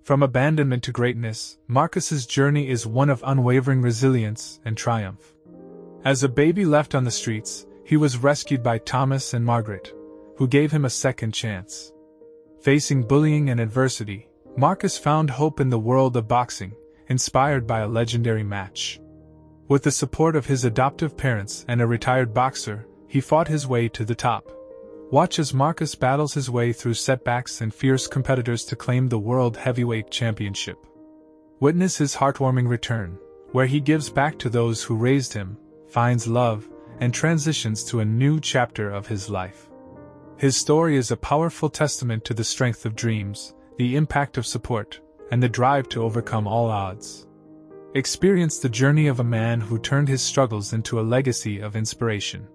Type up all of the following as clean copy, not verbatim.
From abandonment to greatness, Marcus's journey is one of unwavering resilience and triumph. As a baby left on the streets, he was rescued by Thomas and Margaret, who gave him a second chance. Facing bullying and adversity, Marcus found hope in the world of boxing, inspired by a legendary match. With the support of his adoptive parents and a retired boxer, he fought his way to the top. Watch as Marcus battles his way through setbacks and fierce competitors to claim the World Heavyweight Championship. Witness his heartwarming return, where he gives back to those who raised him, finds love, and transitions to a new chapter of his life. His story is a powerful testament to the strength of dreams, the impact of support, and the drive to overcome all odds. Experience the journey of a man who turned his struggles into a legacy of inspiration.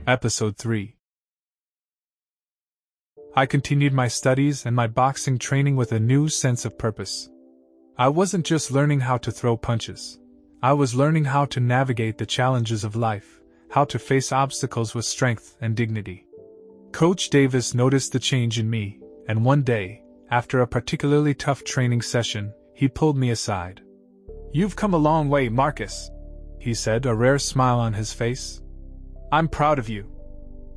Episode 3. I continued my studies and my boxing training with a new sense of purpose. I wasn't just learning how to throw punches. I was learning how to navigate the challenges of life, how to face obstacles with strength and dignity. Coach Davis noticed the change in me, and one day, after a particularly tough training session, he pulled me aside. "You've come a long way, Marcus," he said, a rare smile on his face. "I'm proud of you.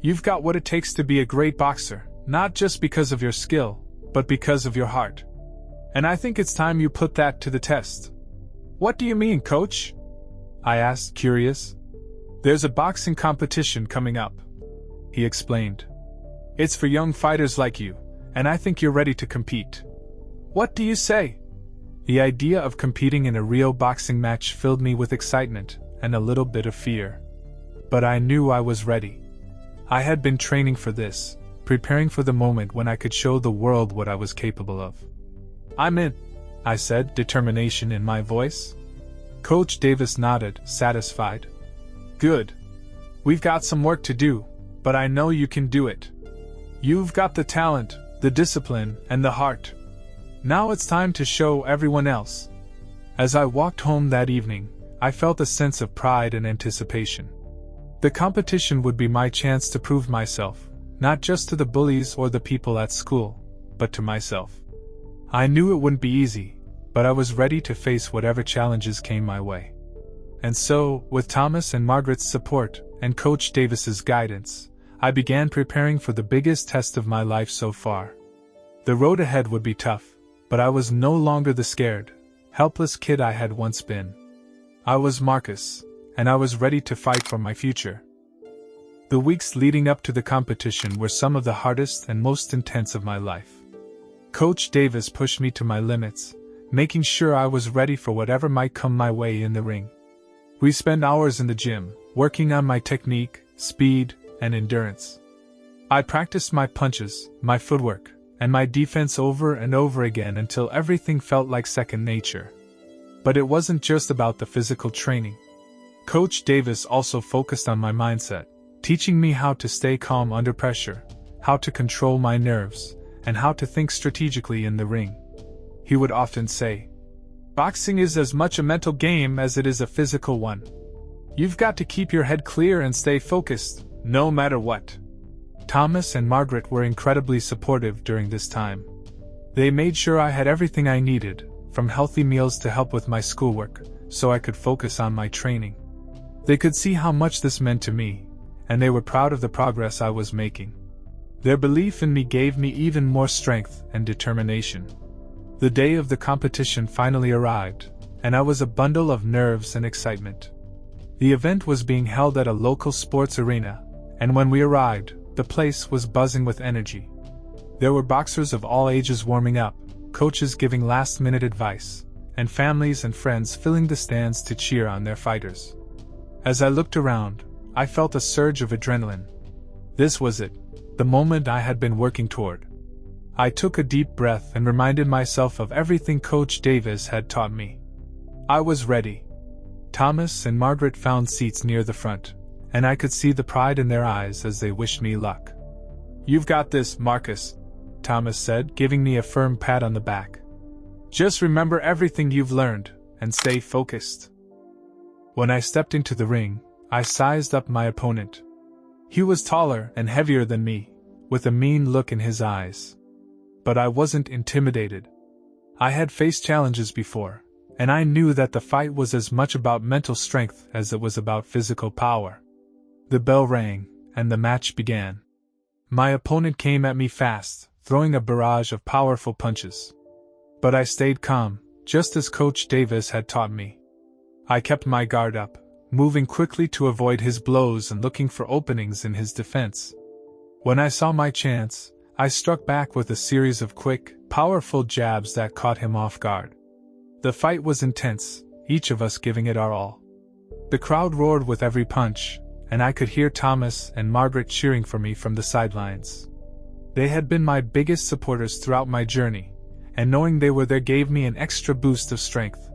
You've got what it takes to be a great boxer, not just because of your skill, but because of your heart. And I think it's time you put that to the test." "What do you mean, Coach?" I asked, curious. "There's a boxing competition coming up," he explained. "It's for young fighters like you, and I think you're ready to compete." "What do you say?" The idea of competing in a real boxing match filled me with excitement and a little bit of fear. But I knew I was ready. I had been training for this, preparing for the moment when I could show the world what I was capable of. "I'm in," I said, determination in my voice. Coach Davis nodded, satisfied. "Good. We've got some work to do, but I know you can do it. You've got the talent, the discipline, and the heart. Now it's time to show everyone else." As I walked home that evening, I felt a sense of pride and anticipation. The competition would be my chance to prove myself, not just to the bullies or the people at school, but to myself. I knew it wouldn't be easy, but I was ready to face whatever challenges came my way. And so, with Thomas and Margaret's support, and Coach Davis's guidance, I began preparing for the biggest test of my life so far. The road ahead would be tough, but I was no longer the scared, helpless kid I had once been. I was Marcus, and I was ready to fight for my future. The weeks leading up to the competition were some of the hardest and most intense of my life. Coach Davis pushed me to my limits, making sure I was ready for whatever might come my way in the ring. We spent hours in the gym, working on my technique, speed, and endurance. I practiced my punches, my footwork, and my defense over and over again until everything felt like second nature. But it wasn't just about the physical training. Coach Davis also focused on my mindset, teaching me how to stay calm under pressure, how to control my nerves, and how to think strategically in the ring. He would often say, "Boxing is as much a mental game as it is a physical one. You've got to keep your head clear and stay focused, no matter what." Thomas and Margaret were incredibly supportive during this time. They made sure I had everything I needed, from healthy meals to help with my schoolwork, so I could focus on my training. They could see how much this meant to me, and they were proud of the progress I was making. Their belief in me gave me even more strength and determination. The day of the competition finally arrived, and I was a bundle of nerves and excitement. The event was being held at a local sports arena, and when we arrived, the place was buzzing with energy. There were boxers of all ages warming up, coaches giving last-minute advice, and families and friends filling the stands to cheer on their fighters. As I looked around, I felt a surge of adrenaline. This was it, the moment I had been working toward. I took a deep breath and reminded myself of everything Coach Davis had taught me. I was ready. Thomas and Margaret found seats near the front, and I could see the pride in their eyes as they wished me luck. "You've got this, Marcus," Thomas said, giving me a firm pat on the back. Just remember everything you've learned, and stay focused. When I stepped into the ring, I sized up my opponent. He was taller and heavier than me, with a mean look in his eyes. But I wasn't intimidated. I had faced challenges before, and I knew that the fight was as much about mental strength as it was about physical power. The bell rang, and the match began. My opponent came at me fast, throwing a barrage of powerful punches. But I stayed calm, just as Coach Davis had taught me. I kept my guard up, moving quickly to avoid his blows and looking for openings in his defense. When I saw my chance, I struck back with a series of quick, powerful jabs that caught him off guard. The fight was intense, each of us giving it our all. The crowd roared with every punch, and I could hear Thomas and Margaret cheering for me from the sidelines. They had been my biggest supporters throughout my journey, and knowing they were there gave me an extra boost of strength.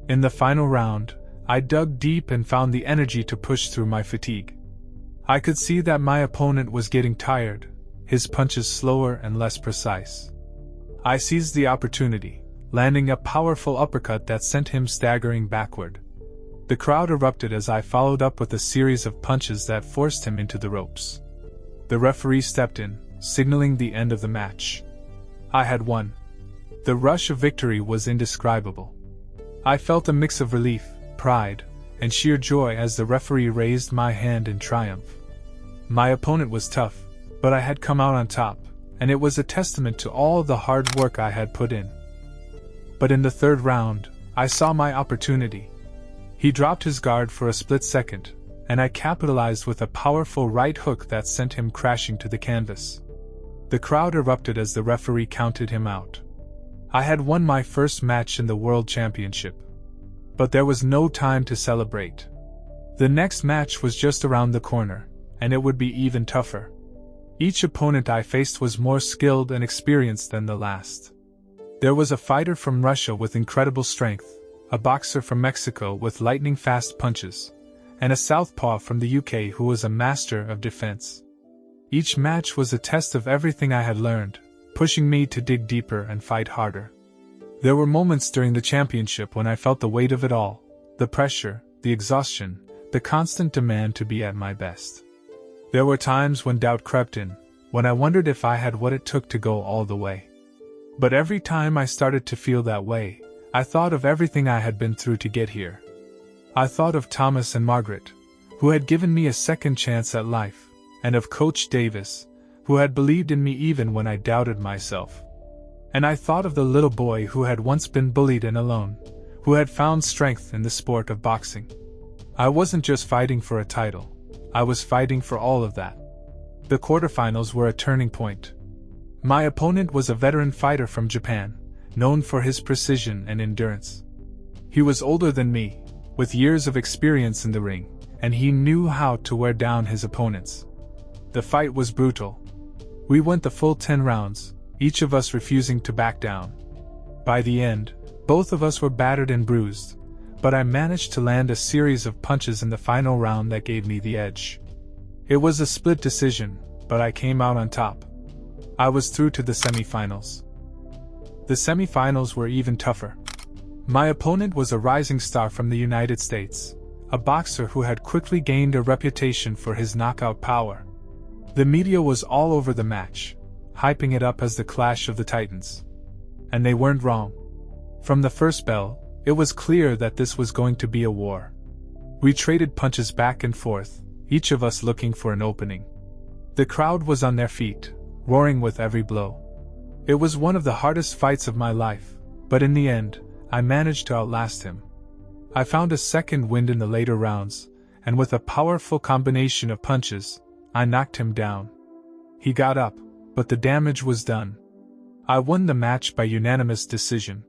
In the final round, I dug deep and found the energy to push through my fatigue. I could see that my opponent was getting tired, his punches slower and less precise. I seized the opportunity, landing a powerful uppercut that sent him staggering backward. The crowd erupted as I followed up with a series of punches that forced him into the ropes. The referee stepped in, signaling the end of the match. I had won. The rush of victory was indescribable. I felt a mix of relief, pride, and sheer joy as the referee raised my hand in triumph. My opponent was tough, but I had come out on top, and it was a testament to all the hard work I had put in. But in the third round, I saw my opportunity. He dropped his guard for a split second, and I capitalized with a powerful right hook that sent him crashing to the canvas. The crowd erupted as the referee counted him out. I had won my first match in the World Championship. But there was no time to celebrate. The next match was just around the corner, and it would be even tougher. Each opponent I faced was more skilled and experienced than the last. There was a fighter from Russia with incredible strength, a boxer from Mexico with lightning-fast punches, and a southpaw from the UK who was a master of defense. Each match was a test of everything I had learned, pushing me to dig deeper and fight harder. There were moments during the championship when I felt the weight of it all, the pressure, the exhaustion, the constant demand to be at my best. There were times when doubt crept in, when I wondered if I had what it took to go all the way. But every time I started to feel that way, I thought of everything I had been through to get here. I thought of Thomas and Margaret, who had given me a second chance at life, and of Coach Davis, who had believed in me even when I doubted myself. And I thought of the little boy who had once been bullied and alone, who had found strength in the sport of boxing. I wasn't just fighting for a title, I was fighting for all of that. The quarterfinals were a turning point. My opponent was a veteran fighter from Japan, known for his precision and endurance. He was older than me, with years of experience in the ring, and he knew how to wear down his opponents. The fight was brutal. We went the full 10 rounds, each of us refusing to back down. By the end, both of us were battered and bruised, but I managed to land a series of punches in the final round that gave me the edge. It was a split decision, but I came out on top. I was through to the semifinals. The semifinals were even tougher. My opponent was a rising star from the United States, a boxer who had quickly gained a reputation for his knockout power. The media was all over the match, hyping it up as the clash of the titans. And they weren't wrong. From the first bell, it was clear that this was going to be a war. We traded punches back and forth, each of us looking for an opening. The crowd was on their feet, roaring with every blow. It was one of the hardest fights of my life, but in the end, I managed to outlast him. I found a second wind in the later rounds, and with a powerful combination of punches, I knocked him down. He got up, but the damage was done. I won the match by unanimous decision.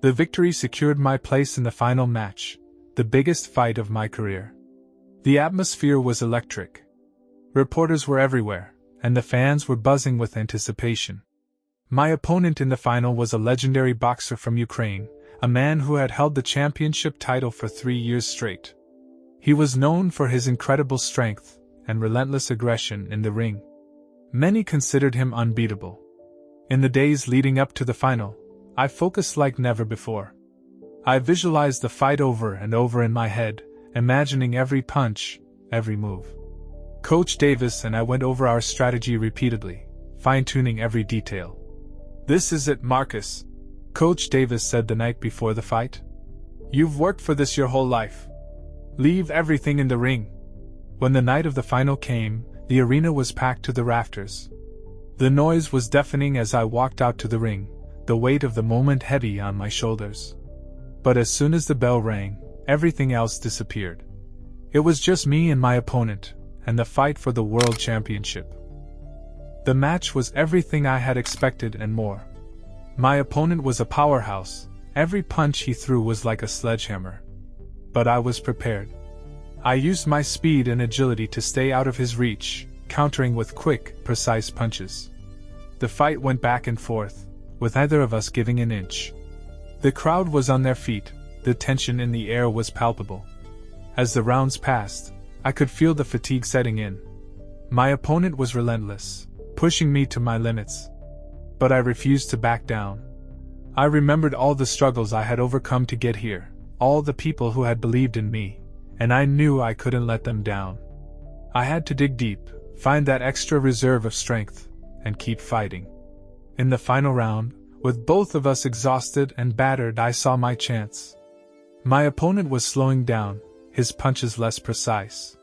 The victory secured my place in the final match, the biggest fight of my career. The atmosphere was electric. Reporters were everywhere, and the fans were buzzing with anticipation. My opponent in the final was a legendary boxer from Ukraine, a man who had held the championship title for 3 years straight. He was known for his incredible strength and relentless aggression in the ring. Many considered him unbeatable. In the days leading up to the final, I focused like never before. I visualized the fight over and over in my head, imagining every punch, every move. Coach Davis and I went over our strategy repeatedly, fine-tuning every detail. "This is it, Marcus," Coach Davis said the night before the fight. "You've worked for this your whole life. Leave everything in the ring." When the night of the final came, the arena was packed to the rafters. The noise was deafening as I walked out to the ring, the weight of the moment heavy on my shoulders. But as soon as the bell rang, everything else disappeared. It was just me and my opponent, and the fight for the World Championship. The match was everything I had expected and more. My opponent was a powerhouse, every punch he threw was like a sledgehammer. But I was prepared. I used my speed and agility to stay out of his reach, countering with quick, precise punches. The fight went back and forth, with neither of us giving an inch. The crowd was on their feet, the tension in the air was palpable. As the rounds passed, I could feel the fatigue setting in. My opponent was relentless, pushing me to my limits. But I refused to back down. I remembered all the struggles I had overcome to get here, all the people who had believed in me, and I knew I couldn't let them down. I had to dig deep, find that extra reserve of strength, and keep fighting. In the final round, with both of us exhausted and battered, I saw my chance. My opponent was slowing down, his punches less precise.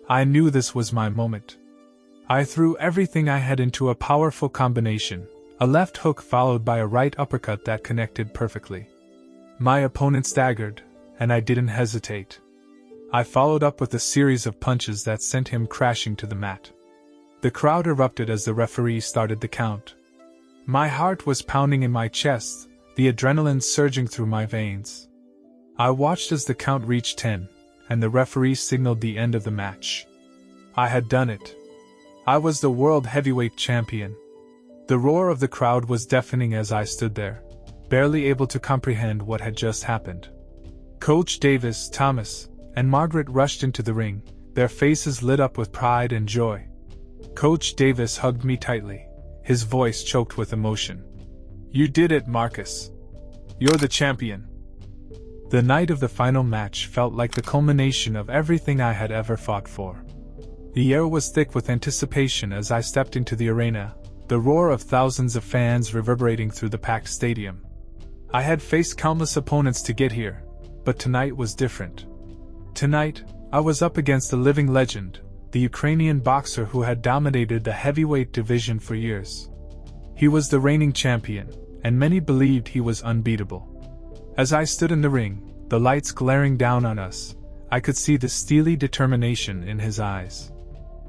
I knew this was my moment. I threw everything I had into a powerful combination, a left hook followed by a right uppercut that connected perfectly. My opponent staggered, and I didn't hesitate. I followed up with a series of punches that sent him crashing to the mat. The crowd erupted as the referee started the count. My heart was pounding in my chest, the adrenaline surging through my veins. I watched as the count reached 10, and the referee signaled the end of the match. I had done it. I was the world heavyweight champion. The roar of the crowd was deafening as I stood there, barely able to comprehend what had just happened. Coach Davis, Thomas, and Margaret rushed into the ring, their faces lit up with pride and joy. Coach Davis hugged me tightly, his voice choked with emotion. "You did it, Marcus. You're the champion." The night of the final match felt like the culmination of everything I had ever fought for. The air was thick with anticipation as I stepped into the arena, the roar of thousands of fans reverberating through the packed stadium. I had faced countless opponents to get here, but tonight was different. Tonight, I was up against a living legend, the Ukrainian boxer who had dominated the heavyweight division for years. He was the reigning champion, and many believed he was unbeatable. As I stood in the ring, the lights glaring down on us, I could see the steely determination in his eyes.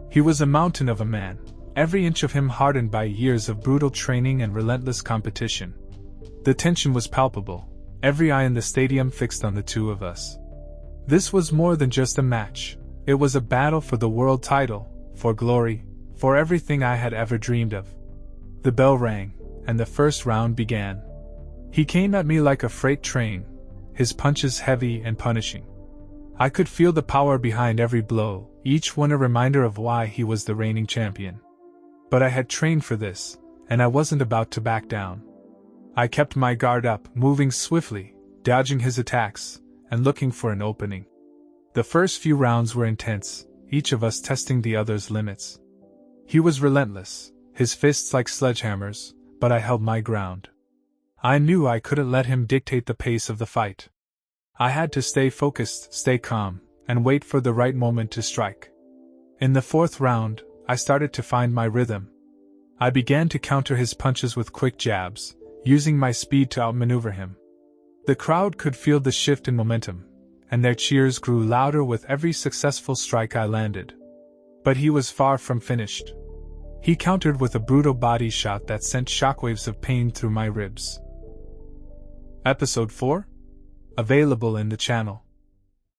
He was a mountain of a man, every inch of him hardened by years of brutal training and relentless competition. The tension was palpable, every eye in the stadium fixed on the two of us. This was more than just a match, it was a battle for the world title, for glory, for everything I had ever dreamed of. The bell rang, and the first round began. He came at me like a freight train, his punches heavy and punishing. I could feel the power behind every blow, each one a reminder of why he was the reigning champion. But I had trained for this, and I wasn't about to back down. I kept my guard up, moving swiftly, dodging his attacks, and looking for an opening. The first few rounds were intense, each of us testing the other's limits. He was relentless, his fists like sledgehammers, but I held my ground. I knew I couldn't let him dictate the pace of the fight. I had to stay focused, stay calm, and wait for the right moment to strike. In the fourth round, I started to find my rhythm. I began to counter his punches with quick jabs, using my speed to outmaneuver him. The crowd could feel the shift in momentum, and their cheers grew louder with every successful strike I landed. But he was far from finished. He countered with a brutal body shot that sent shockwaves of pain through my ribs. Episode 4? Available in the channel.